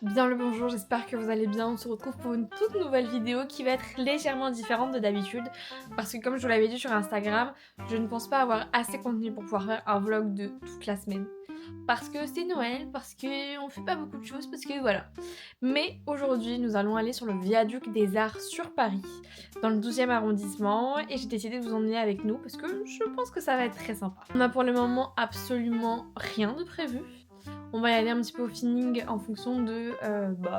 Bien le bonjour, j'espère que vous allez bien. On se retrouve pour une toute nouvelle vidéo qui va être légèrement différente de d'habitude parce que comme je vous l'avais dit sur Instagram, je ne pense pas avoir assez de contenu pour pouvoir faire un vlog de toute la semaine. Parce que c'est Noël, parce qu'on fait pas beaucoup de choses, parce que voilà. Mais aujourd'hui, nous allons aller sur le viaduc des Arts sur Paris, dans le 12e arrondissement, et j'ai décidé de vous emmener avec nous parce que je pense que ça va être très sympa. On a pour le moment absolument rien de prévu. On va y aller un petit peu au feeling en fonction de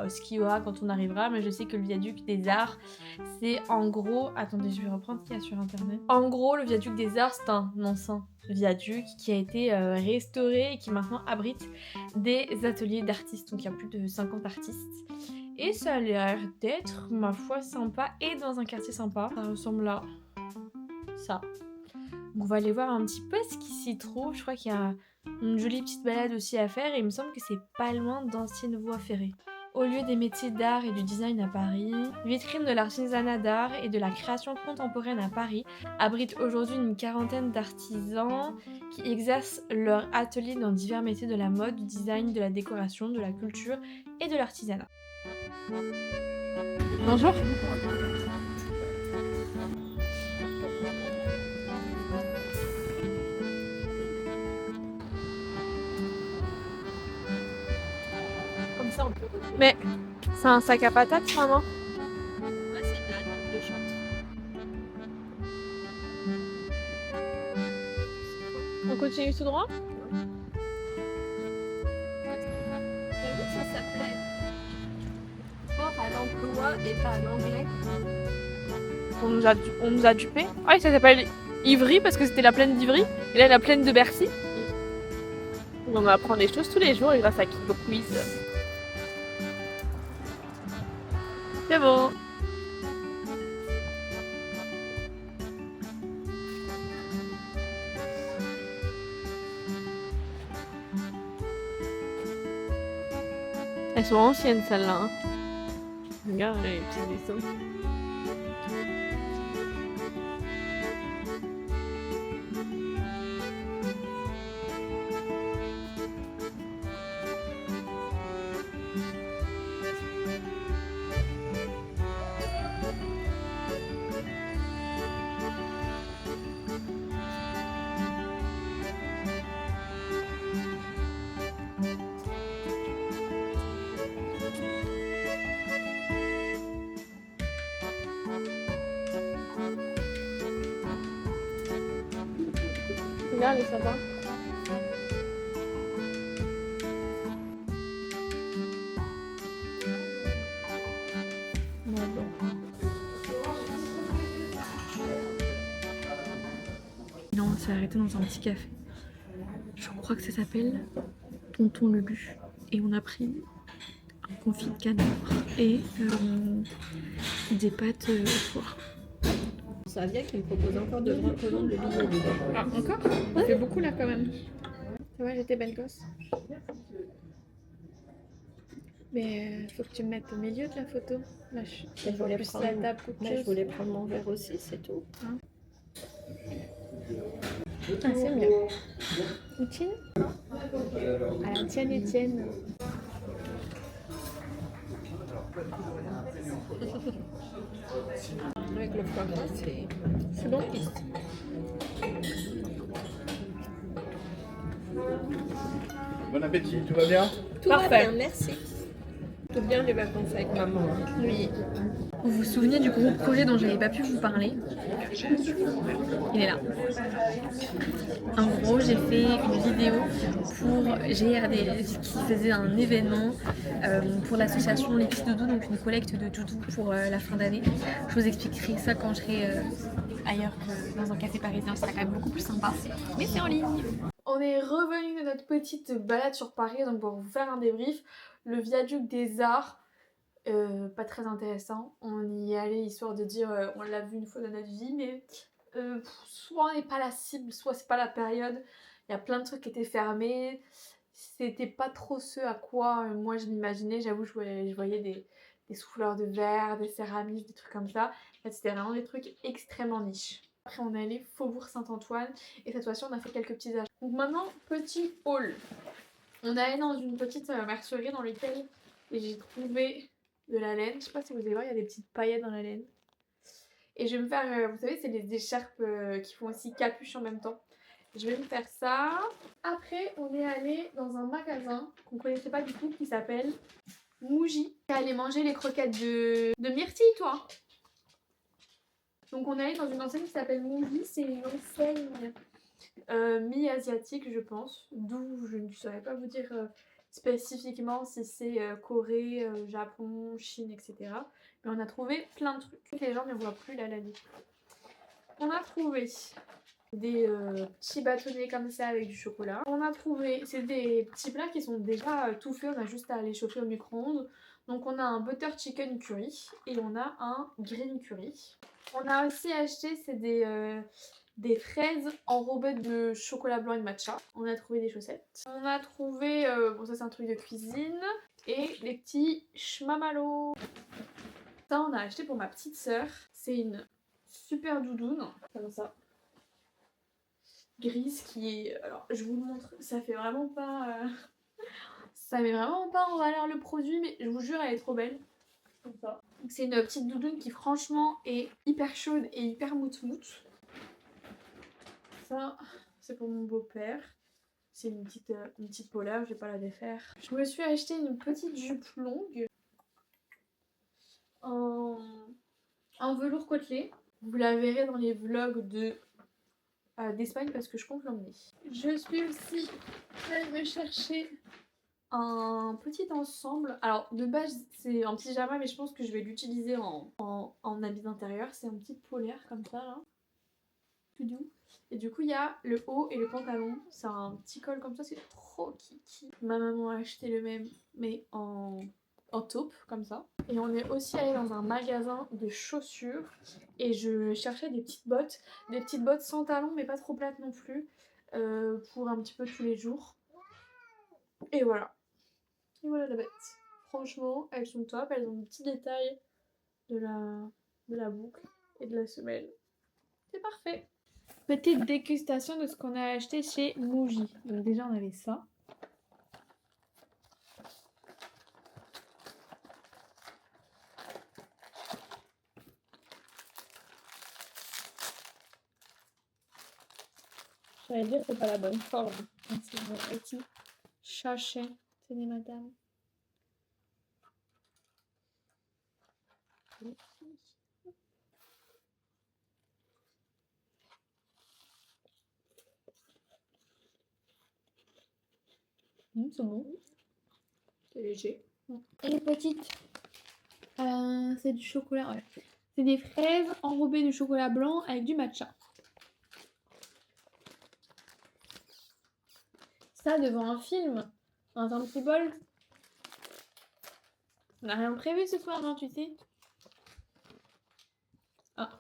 ce qu'il y aura quand on arrivera, mais je sais que le viaduc des Arts, c'est en gros... Attendez, je vais reprendre ce qu'il y a sur internet. En gros, le viaduc des Arts, c'est un ancien viaduc qui a été restauré et qui maintenant abrite des ateliers d'artistes. Donc il y a plus de 50 artistes. Et ça a l'air d'être, ma foi, sympa et dans un quartier sympa. Ça ressemble à ça. Donc on va aller voir un petit peu ce qui s'y trouve. Je crois qu'il y a une jolie petite balade aussi à faire et il me semble que c'est pas loin d'anciennes voies ferrées. Au lieu des métiers d'art et du design à Paris, vitrine de l'artisanat d'art et de la création contemporaine à Paris abrite aujourd'hui une quarantaine d'artisans qui exercent leur atelier dans divers métiers de la mode, du design, de la décoration, de la culture et de l'artisanat. Bonjour. Comme ça on peut. Mais c'est un sac à patates, maman? Ouais, c'est de la de chante. On continue tout droit? Ça s'appelait Sport à l'emploi et pas à l'anglais. On nous a dupé. Ah oui, ça s'appelle Ivry parce que c'était la plaine d'Ivry. Et là, la plaine de Bercy. On apprend des choses tous les jours grâce à Kiko Quiz. C'est bon. Elles sont anciennes celles-là. Hein. Regarde les petits dessins. Regarde les sapins. Non, on s'est arrêté dans un petit café. Je crois que ça s'appelle Tonton Lebu. Et on a pris un confit de canard et des pâtes au four. Ça vient qu'il me propose encore de revendre le billet dedans. Ah, encore? Ça fait beaucoup là quand même. Ça va, j'étais belle gosse. Mais faut que tu me mettes au milieu de la photo. Là, Je voulais plus prendre, la table qu'autre je chose. voulais prendre mon verre aussi, c'est tout. Ah, c'est mieux. Etienne? À la tienne, Etienne. Avec le foie gras, C'est bon? Bon appétit, tout va bien? tout Parfait. va bien, merci. Tout bien les vacances avec maman. Oui. Vous vous souvenez du gros projet dont j'avais pas pu vous parler? Il est là. En gros, j'ai fait une vidéo pour GRD qui faisait un événement pour l'association Les Petits Doudous, donc une collecte de doudous pour la fin d'année. Je vous expliquerai ça quand je serai ailleurs que dans un café parisien, ce sera quand même beaucoup plus sympa. Mais c'est en ligne. On est revenu de notre petite balade sur Paris, donc pour vous faire un débrief, le viaduc des Arts, pas très intéressant. On y est allé histoire de dire on l'a vu une fois dans notre vie, mais soit on n'est pas la cible, soit c'est pas la période. Il y a plein de trucs qui étaient fermés. C'était pas trop ce à quoi moi je m'imaginais. J'avoue, je voyais des souffleurs de verre, des céramiques, des trucs comme ça. En fait, c'était vraiment des trucs extrêmement niches. Après, on est allé Faubourg Saint-Antoine et cette fois-ci, on a fait quelques petits achats. Donc maintenant, petit haul. On est allé dans une petite mercerie dans laquelle Et j'ai trouvé de la laine. Je sais pas si vous allez voir, il y a des petites paillettes dans la laine. Et je vais me faire, vous savez, c'est les écharpes qui font aussi capuche en même temps. Je vais me faire ça. Après, on est allé dans un magasin qu'on connaissait pas du tout qui s'appelle Mouji. T'es allé manger les croquettes de myrtille, toi. Donc on est allé dans une enseigne qui s'appelle Mouji. C'est une enseigne mi-asiatique, je pense. D'où je ne saurais pas vous dire spécifiquement si c'est Corée, Japon, Chine, etc. Mais on a trouvé plein de trucs. Les gens ne voient plus là la liste. On a trouvé des petits bâtonnets comme ça avec du chocolat. On a trouvé, c'est des petits plats qui sont déjà tout faits, on a juste à les chauffer au micro-ondes. Donc on a un butter chicken curry et on a un green curry. On a aussi acheté, c'est des fraises enrobées de chocolat blanc et de matcha. On a trouvé des chaussettes. On a trouvé, bon ça c'est un truc de cuisine, et les petits schmamalo. Ça on a acheté pour ma petite sœur. C'est une super doudoune, comme ça. Grise qui est... Alors je vous le montre, ça fait vraiment pas... Ça met vraiment pas en valeur le produit, mais je vous jure elle est trop belle. Comme ça. C'est une petite doudoune qui franchement est hyper chaude et hyper moute-moute. Ça, c'est pour mon beau-père. C'est une petite polaire, je vais pas la défaire. Je me suis acheté une petite jupe longue en velours côtelé. Vous la verrez dans les vlogs d'Espagne parce que je compte l'emmener. Je suis aussi allée me chercher un petit ensemble. Alors de base c'est un pyjama mais je pense que je vais l'utiliser en habit d'intérieur. C'est un petit polaire comme ça là. Tout doux. Et du coup il y a le haut et le pantalon. C'est un petit col comme ça, c'est trop kiki. Ma maman a acheté le même mais en taupe comme ça. Et on est aussi allé dans un magasin de chaussures et je cherchais des petites bottes sans talons mais pas trop plates non plus, pour un petit peu tous les jours. Et voilà. Et voilà la bête. Franchement, elles sont top. Elles ont des petits détails de la boucle et de la semelle. C'est parfait. Petite dégustation de ce qu'on a acheté chez Mouji. Donc déjà on avait ça. J'allais dire c'est pas la bonne forme. C'est un petit sachet. Tenez madame. C'est bon. C'est léger. Et les petites, c'est du chocolat. Ouais. C'est des fraises enrobées de chocolat blanc avec du matcha. Ça devant un film, dans un petit bol. On n'a rien prévu ce soir, non, tu sais. Ah.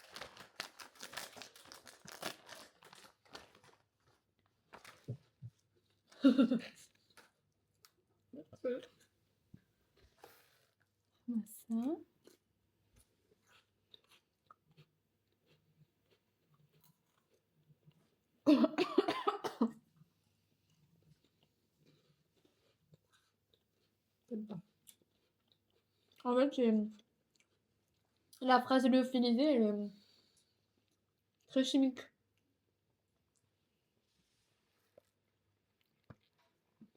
Ça. En fait, c'est la phrase lyophilisée, elle est très chimique.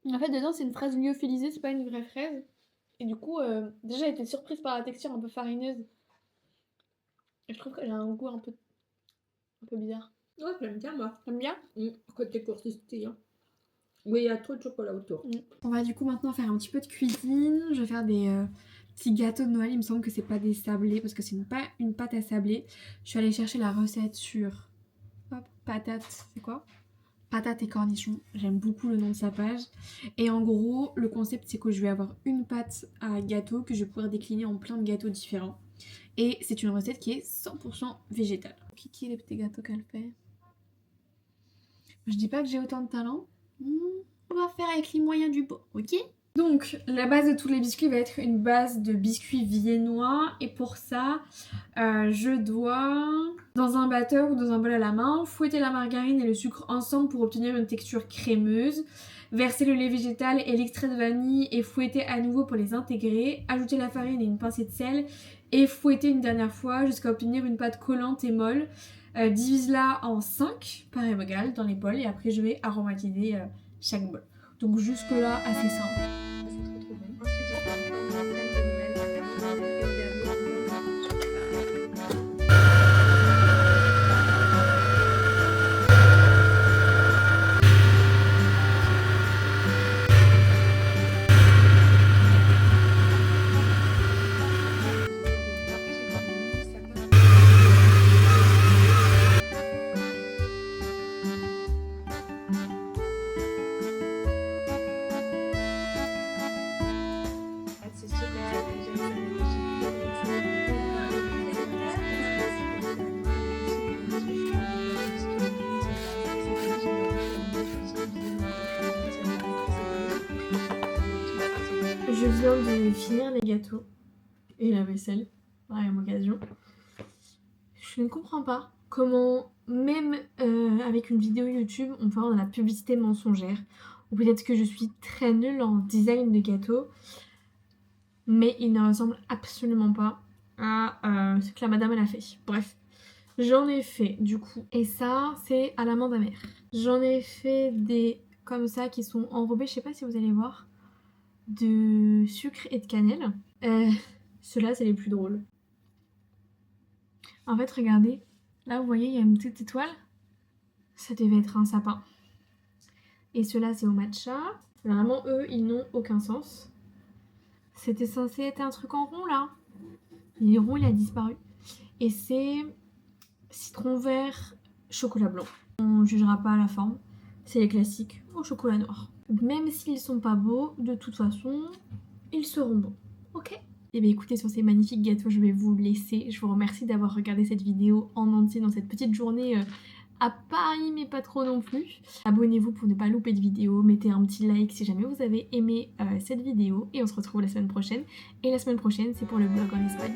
En fait, dedans, c'est une fraise lyophilisée, c'est pas une vraie fraise. Et du coup, déjà, j'ai été surprise par la texture un peu farineuse. Et je trouve qu'elle a un goût un peu bizarre. Ouais, j'aime bien moi. T'aimes bien? Côté croustillant. Oui, il y a trop de chocolat autour. On va du coup maintenant faire un petit peu de cuisine. Je vais faire des petits gâteaux de Noël. Il me semble que c'est pas des sablés parce que c'est une pâte à sabler. Je suis allée chercher la recette sur patates, c'est quoi? Patates et cornichons. J'aime beaucoup le nom de sa page. Et en gros, le concept c'est que je vais avoir une pâte à gâteau que je vais pouvoir décliner en plein de gâteaux différents. Et c'est une recette qui est 100% végétale. Kiki les petits gâteaux qu'elle fait. Je dis pas que j'ai autant de talent. On va faire avec les moyens du bord, ok? Donc la base de tous les biscuits va être une base de biscuits viennois. Et pour ça, je dois, dans un batteur ou dans un bol à la main, fouetter la margarine et le sucre ensemble pour obtenir une texture crémeuse. Verser le lait végétal et l'extrait de vanille et fouetter à nouveau pour les intégrer. Ajouter la farine et une pincée de sel et fouetter une dernière fois jusqu'à obtenir une pâte collante et molle. Divise-la en 5 par égale dans les bols et après je vais aromatiser chaque bol. Donc jusque là assez simple. C'est trop bon. Ensuite, j'ai fait une crème de Noël. Et au dernier, Je viens de finir les gâteaux et la vaisselle par la même occasion. Je ne comprends pas comment, même avec une vidéo YouTube, on peut avoir de la publicité mensongère. Ou peut-être que je suis très nulle en design de gâteaux, mais il ne ressemble absolument pas à ce que la madame elle a fait. Bref, j'en ai fait du coup. Et ça, c'est à l'amande amère. J'en ai fait des comme ça qui sont enrobés, je sais pas si vous allez voir, de sucre et de cannelle. Ceux-là, c'est les plus drôles. En fait, regardez, là vous voyez, il y a une petite étoile. Ça devait être un sapin. Et ceux-là, c'est au matcha. Vraiment, eux, ils n'ont aucun sens. C'était censé être un truc en rond, là. Il est rond, il a disparu. Et c'est citron vert, chocolat blanc. On jugera pas la forme. C'est les classiques au chocolat noir. Même s'ils sont pas beaux, de toute façon, ils seront bons. Ok ? Et bien écoutez, sur ces magnifiques gâteaux, je vais vous laisser. Je vous remercie d'avoir regardé cette vidéo en entier dans cette petite journée à Paris, mais pas trop non plus. Abonnez-vous pour ne pas louper de vidéo. Mettez un petit like si jamais vous avez aimé cette vidéo. Et on se retrouve la semaine prochaine. Et la semaine prochaine, c'est pour le vlog en Espagne.